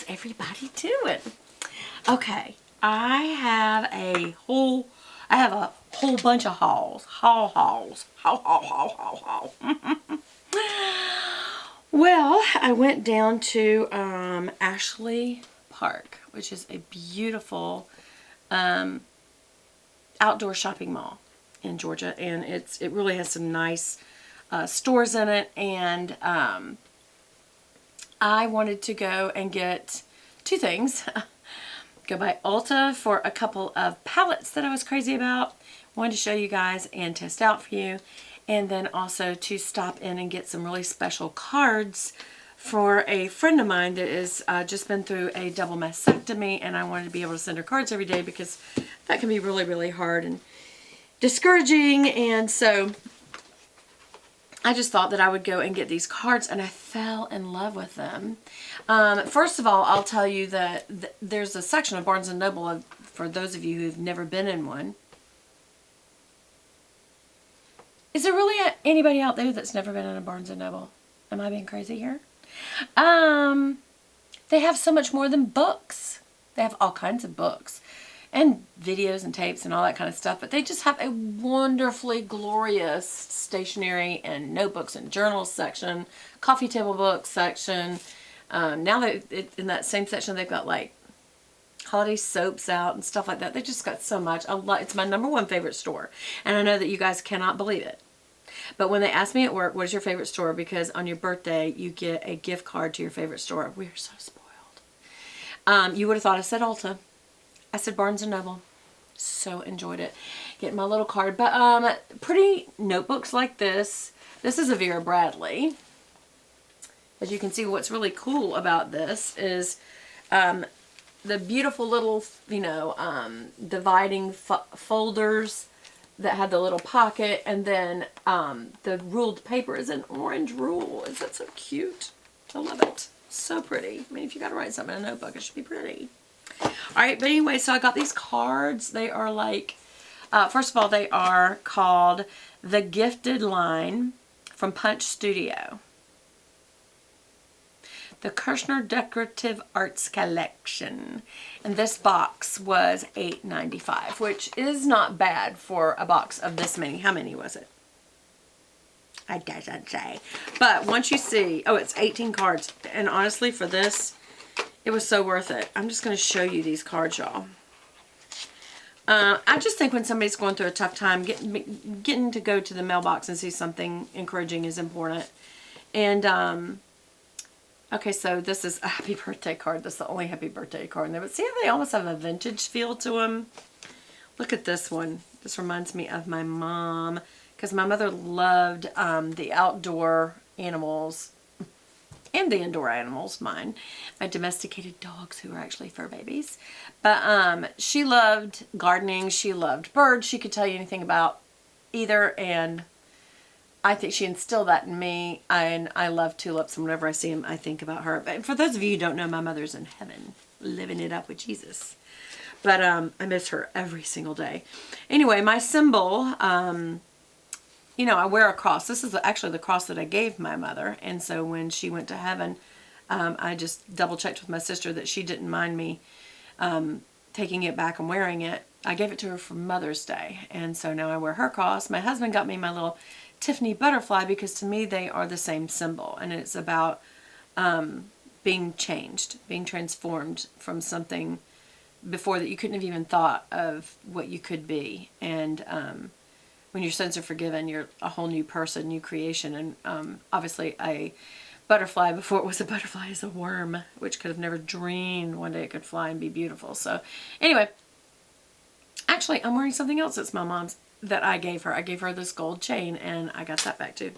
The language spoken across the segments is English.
everybody doing? Okay, I have a whole bunch of hauls. Haul. Well, I went down to Ashley Park, which is a beautiful outdoor shopping mall in Georgia, and it really has some nice stores in it, and I wanted to go and get two things. Go by ULTA for a couple of palettes that I was crazy about. Wanted to show you guys and test out for you. And then also to stop in and get some really special cards for a friend of mine that has just been through a double mastectomy, and I wanted to be able to send her cards every day because that can be really, really hard and discouraging. And so I just thought that I would go and get these cards, and I fell in love with them. First of all, I'll tell you that there's a section of Barnes & Noble for those of you who've never been in one. Is there really anybody out there that's never been in a Barnes & Noble? Am I being crazy here? They have so much more than books. They have all kinds of books and videos and tapes and all that kind of stuff, but they just have a wonderfully glorious stationery and notebooks and journals section, coffee table books section. Now that in that same section, they've got like holiday soaps out and stuff like that. They just got so much. It's my #1 favorite store, and I know that you guys cannot believe it. But when they ask me at work, what is your favorite store? Because on your birthday, you get a gift card to your favorite store. We're so spoiled. You would have thought I said ULTA. I said Barnes & Noble. So enjoyed it. Getting my little card. But pretty notebooks like this. This is a Vera Bradley. As you can see, what's really cool about this is the beautiful little, dividing folders that have the little pocket, and then the ruled paper is an orange rule. Is that so cute? I love it. So pretty. I mean, if you got to write something in a notebook, it should be pretty. Alright, but anyway, so I got these cards. They are like, first of all, they are called The Gifted Line from Punch Studio. The Kirshner Decorative Arts Collection. And this box was $8.95, which is not bad for a box of this many. How many was it? I doesn't say. But once you see, oh, it's 18 cards. And honestly, for this, it was so worth it. I'm just going to show you these cards, y'all. I just think when somebody's going through a tough time, getting to go to the mailbox and see something encouraging is important. And, okay, so this is a happy birthday card. This is the only happy birthday card in there. But see how they almost have a vintage feel to them? Look at this one. This reminds me of my mom, because my mother loved the outdoor animals and the indoor animals, mine. My domesticated dogs, who are actually fur babies. But she loved gardening. She loved birds. She could tell you anything about either, and I think she instilled that in me, and I love tulips, and whenever I see them, I think about her. But for those of you who don't know, my mother's in heaven, living it up with Jesus. But I miss her every single day. Anyway, my symbol, I wear a cross. This is actually the cross that I gave my mother, and so when she went to heaven, I just double-checked with my sister that she didn't mind me taking it back and wearing it. I gave it to her for Mother's Day, and so now I wear her cross. My husband got me my little Tiffany butterfly because to me they are the same symbol, and it's about being changed, being transformed from something before that you couldn't have even thought of what you could be. And when your sins are forgiven, you're a whole new person, new creation. And obviously a butterfly, before it was a butterfly, is a worm, which could have never dreamed one day it could fly and be beautiful. So anyway, actually I'm wearing something else that's my mom's that I gave her. I gave her this gold chain, and I got that back too.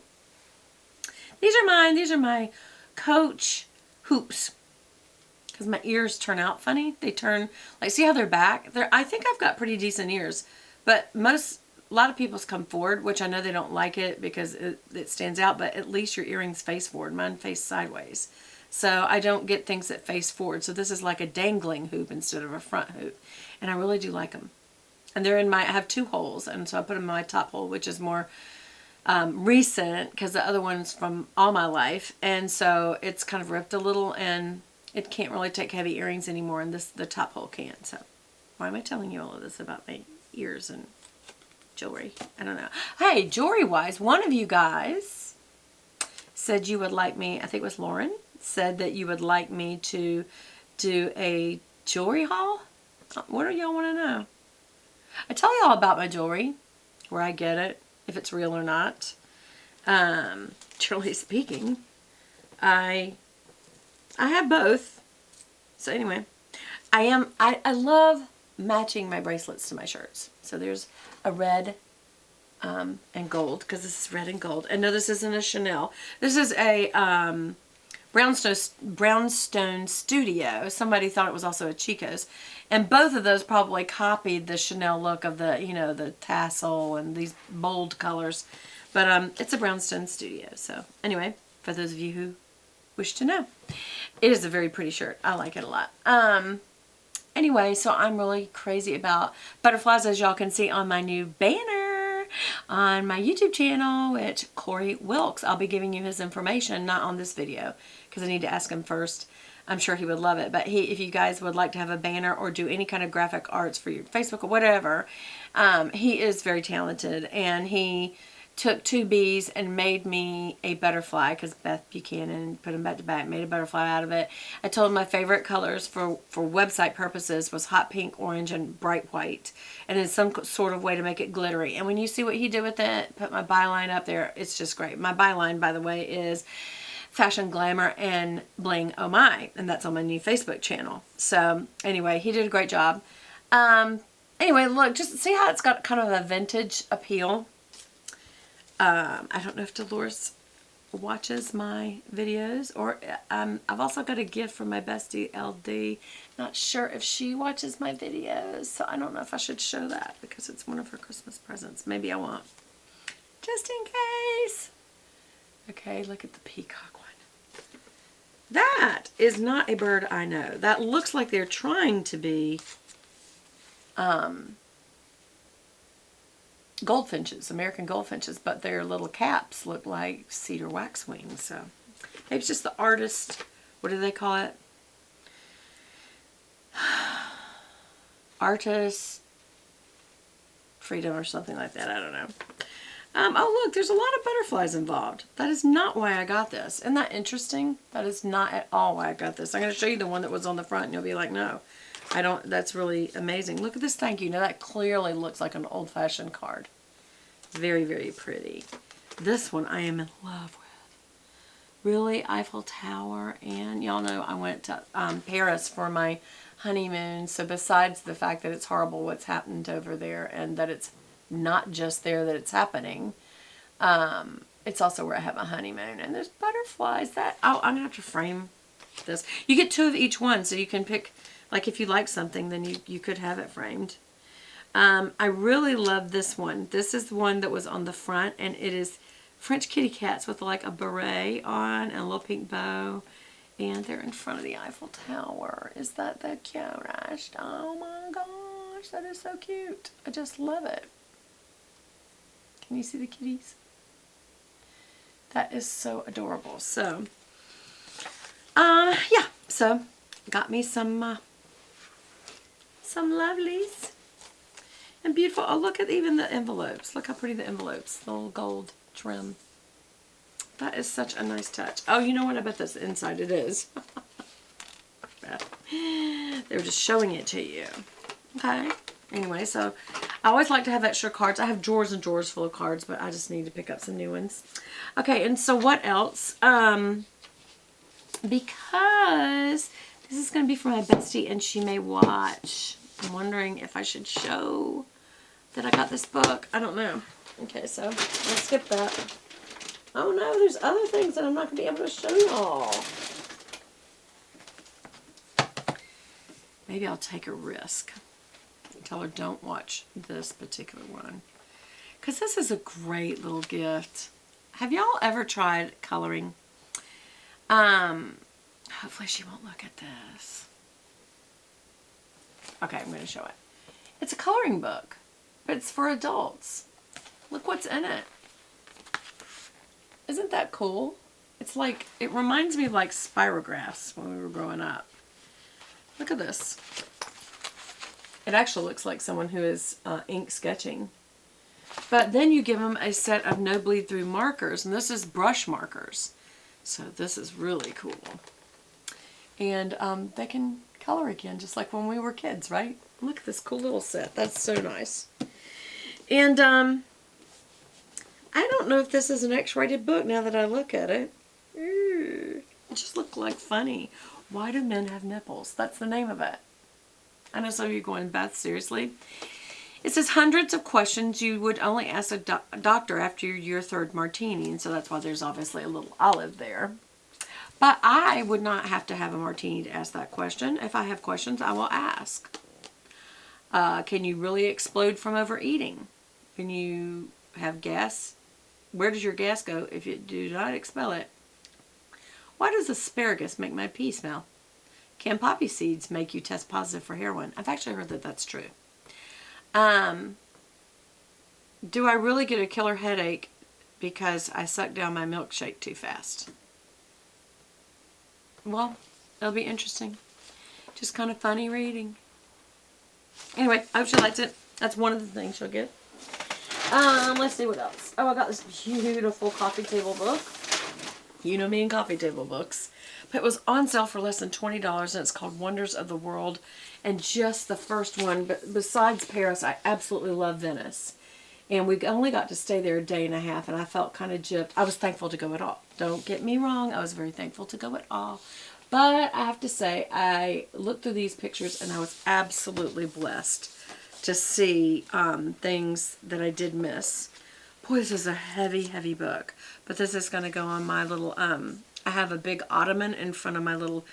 These are mine. These are my Coach hoops. Because my ears turn out funny. They turn, like, see how they're back? I think I've got pretty decent ears. But a lot of people's come forward, which I know they don't like it because it stands out, but at least your earrings face forward. Mine face sideways. So I don't get things that face forward. So this is like a dangling hoop instead of a front hoop. And I really do like them. And they're in I have 2 holes, and so I put them in my top hole, which is more recent because the other one's from all my life. And so it's kind of ripped a little, and it can't really take heavy earrings anymore, and the top hole can't. So why am I telling you all of this about my ears and jewelry? I don't know. Hey, jewelry-wise, one of you guys said you would like me, I think it was Lauren, said that you would like me to do a jewelry haul. What do y'all want to know? I tell y'all about my jewelry, where I get it, if it's real or not. Truly speaking, I have both. So anyway, I love matching my bracelets to my shirts. So there's a red and gold, because this is red and gold. And no, this isn't a Chanel. This is a Brownstone Studio. Somebody thought it was also a Chico's. And both of those probably copied the Chanel look of the, you know, the tassel and these bold colors. But it's a Brownstone Studio. So anyway, for those of you who wish to know, it is a very pretty shirt. I like it a lot. Anyway, so I'm really crazy about butterflies, as y'all can see on my new banner on my YouTube channel, which Corey Wilkes. I'll be giving you his information, not on this video, because I need to ask him first. I'm sure he would love it. But if you guys would like to have a banner or do any kind of graphic arts for your Facebook or whatever, he is very talented, and he took 2 bees and made me a butterfly, because Beth Buchanan put them back to back, made a butterfly out of it. I told him my favorite colors for website purposes was hot pink, orange, and bright white, and in some sort of way to make it glittery. And when you see what he did with it, put my byline up there, it's just great. My byline, by the way, is Fashion, Glamour, and Bling Oh My, and that's on my new Facebook channel. So anyway, he did a great job. Anyway, look, just see how it's got kind of a vintage appeal. I don't know if Dolores watches my videos, or I've also got a gift from my bestie LD. Not sure if she watches my videos, so I don't know if I should show that, because it's one of her Christmas presents. Maybe I won't, just in case. Okay, look at the peacock one. That is not a bird I know. That looks like they're trying to be goldfinches, American goldfinches, but their little caps look like cedar waxwings. So maybe it's just the artist, what do they call it? Artist freedom or something like that. I don't know. Oh, look, there's a lot of butterflies involved. That is not why I got this. Isn't that interesting? That is not at all why I got this. I'm going to show you the one that was on the front, and you'll be like, no, I don't. That's really amazing. Look at this thank you. Now, that clearly looks like an old-fashioned card. Very, very pretty. This one I am in love with. Really, Eiffel Tower. And y'all know I went to Paris for my honeymoon. So besides the fact that it's horrible what's happened over there, and that it's not just there that it's happening, it's also where I have my honeymoon. And there's butterflies. I'm going to have to frame this. You get 2 of each one, so you can pick, like if you like something, then you could have it framed. I really love this one. This is the one that was on the front, and it is French kitty cats with like a beret on and a little pink bow. And they're in front of the Eiffel Tower. Is that the cutest? Oh my gosh, that is so cute. I just love it. Can you see the kitties? That is so adorable. So, yeah. So, got me some lovelies. And beautiful. Oh, look at even the envelopes. Look how pretty the envelopes. The little gold trim. That is such a nice touch. Oh, you know what? I bet that's the inside it is. They were just showing it to you. Okay. Anyway, so I always like to have extra cards. I have drawers and drawers full of cards, but I just need to pick up some new ones. Okay, and so what else? Because this is going to be for my bestie, and she may watch. I'm wondering if I should show that I got this book. I don't know. Okay, so let's skip that. Oh no, there's other things that I'm not going to be able to show y'all. Maybe I'll take a risk. Tell her don't watch this particular one. Because this is a great little gift. Have y'all ever tried coloring? Hopefully she won't look at this. Okay, I'm going to show it. It's a coloring book, but it's for adults. Look what's in it. Isn't that cool? It's like, it reminds me of like spirographs when we were growing up. Look at this. It actually looks like someone who is ink sketching. But then you give them a set of no bleed through markers, and this is brush markers. So this is really cool. And they can color again, just like when we were kids, right? Look at this cool little set. That's so nice. And I don't know if this is an X-rated book now that I look at it. It just looked like funny. Why do men have nipples? That's the name of it. I know some of you are going, Beth, seriously? It says hundreds of questions you would only ask a doctor after your third martini. And so that's why there's obviously a little olive there. But I would not have to have a martini to ask that question. If I have questions, I will ask. Can you really explode from overeating? Can you have gas? Where does your gas go if you do not expel it? Why does asparagus make my pee smell? Can poppy seeds make you test positive for heroin? I've actually heard that that's true. Do I really get a killer headache because I suck down my milkshake too fast? Well, it'll be interesting. Just kind of funny reading. Anyway, I hope she liked it. That's one of the things she'll get. Let's see what else. Oh, I got this beautiful coffee table book. You know me and coffee table books. But it was on sale for less than $20, and it's called Wonders of the World. And just the first one, but besides Paris, I absolutely love Venice. And we only got to stay there a day and a half, and I felt kind of gypped. I was thankful to go at all. Don't get me wrong, I was very thankful to go at all. But I have to say, I looked through these pictures, and I was absolutely blessed to see things that I did miss. Boy, this is a heavy, heavy book. But this is going to go on my little, I have a big ottoman in front of my little